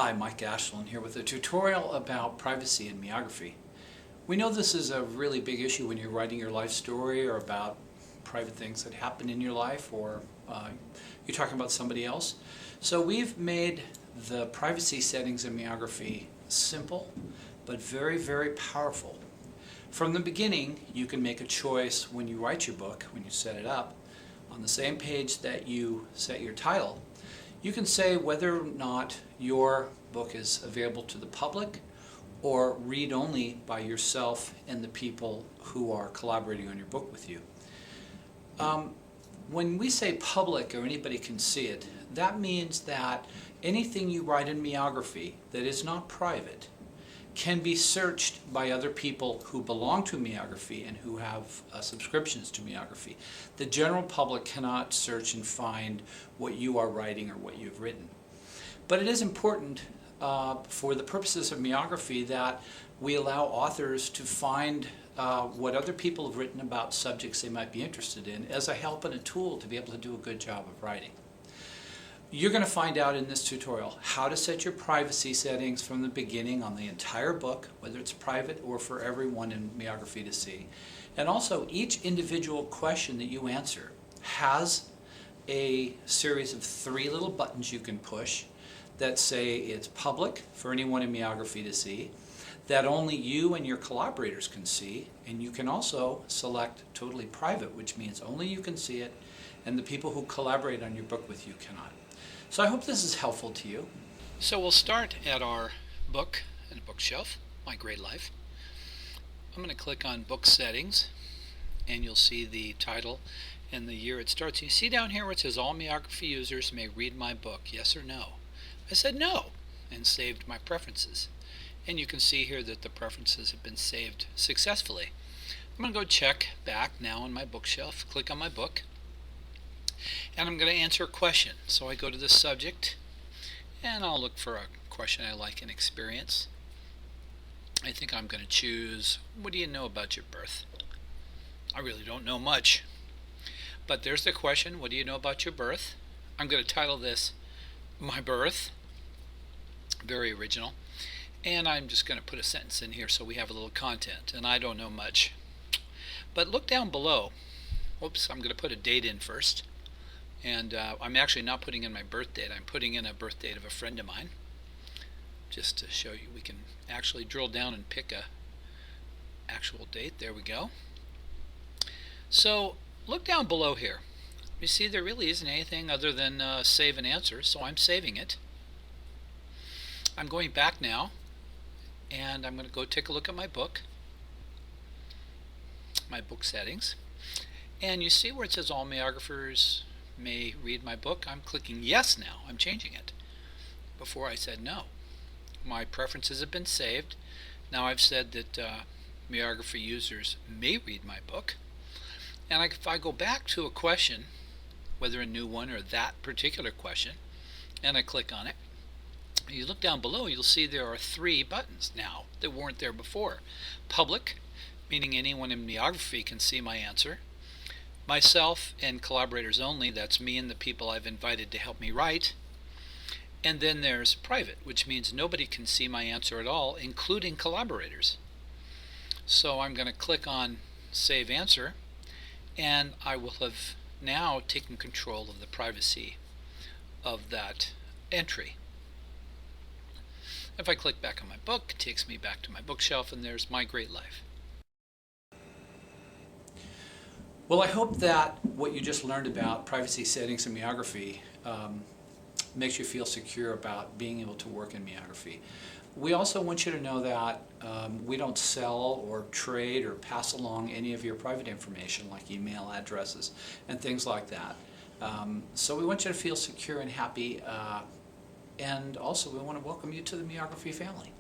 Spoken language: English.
Hi, Mike Ashland here with a tutorial about privacy in meography. We know this is a really big issue when you're writing your life story or about private things that happen in your life, or you're talking about somebody else. So we've made the privacy settings in meography simple but very, very powerful. From the beginning, you can make a choice when you write your book, when you set it up. On the same page that you set your title, you can say whether or not your book is available to the public or read only by yourself and the people who are collaborating on your book with you. When we say public or anybody can see it, that means that anything you write in meography that is not private can be searched by other people who belong to meography and who have subscriptions to meography. The general public cannot search and find what you are writing or what you've written. But it is important for the purposes of meography that we allow authors to find what other people have written about subjects they might be interested in as a help and a tool to be able to do a good job of writing. You're going to find out in this tutorial how to set your privacy settings from the beginning on the entire book, whether it's private or for everyone in meography to see. And also, each individual question that you answer has a series of 3 little buttons you can push that say it's public for anyone in meography to see, that only you and your collaborators can see, and you can also select totally private, which means only you can see it and the people who collaborate on your book with you cannot. So I hope this is helpful to you. So we'll start at our book and bookshelf, My Great Life. I'm going to click on Book Settings, and you'll see the title and the year it starts. You see down here where it says all meography users may read my book, yes or no. I said no and saved my preferences. And you can see here that the preferences have been saved successfully. I'm going to go check back now on my bookshelf, click on my book, and I'm going to answer a question. So I go to the subject and I'll look for a question I like and experience. I think I'm going to choose, what do you know about your birth? I really don't know much. But there's the question, what do you know about your birth? I'm going to title this My Birth. Very original. And I'm just going to put a sentence in here so we have a little content. And I don't know much. But look down below. Oops, I'm going to put a date in first. And I'm actually not putting in my birth date. I'm putting in a birth date of a friend of mine, just to show you we can actually drill down and pick a actual date. There we go. So look down below here. You see there really isn't anything other than save and answer, so I'm saving it. I'm going back now, and I'm going to go take a look at my book settings, and you see where it says all meographers may read my book. I'm clicking yes now. I'm changing it. Before I said no. My preferences have been saved. Now I've said that meography users may read my book. And if I go back to a question, whether a new one or that particular question, and I click on it, you look down below, you'll see there are 3 buttons now that weren't there before. Public, meaning anyone in meography can see my answer. Myself and collaborators only, that's me and the people I've invited to help me write. And then there's private, which means nobody can see my answer at all, including collaborators. So I'm going to click on Save Answer, and I will have now taken control of the privacy of that entry. If I click back on my book, it takes me back to my bookshelf, and there's My Great Life. Well, I hope that what you just learned about privacy settings in meography makes you feel secure about being able to work in meography. We also want you to know that we don't sell or trade or pass along any of your private information like email addresses and things like that. So we want you to feel secure and happy, and also we want to welcome you to the meography family.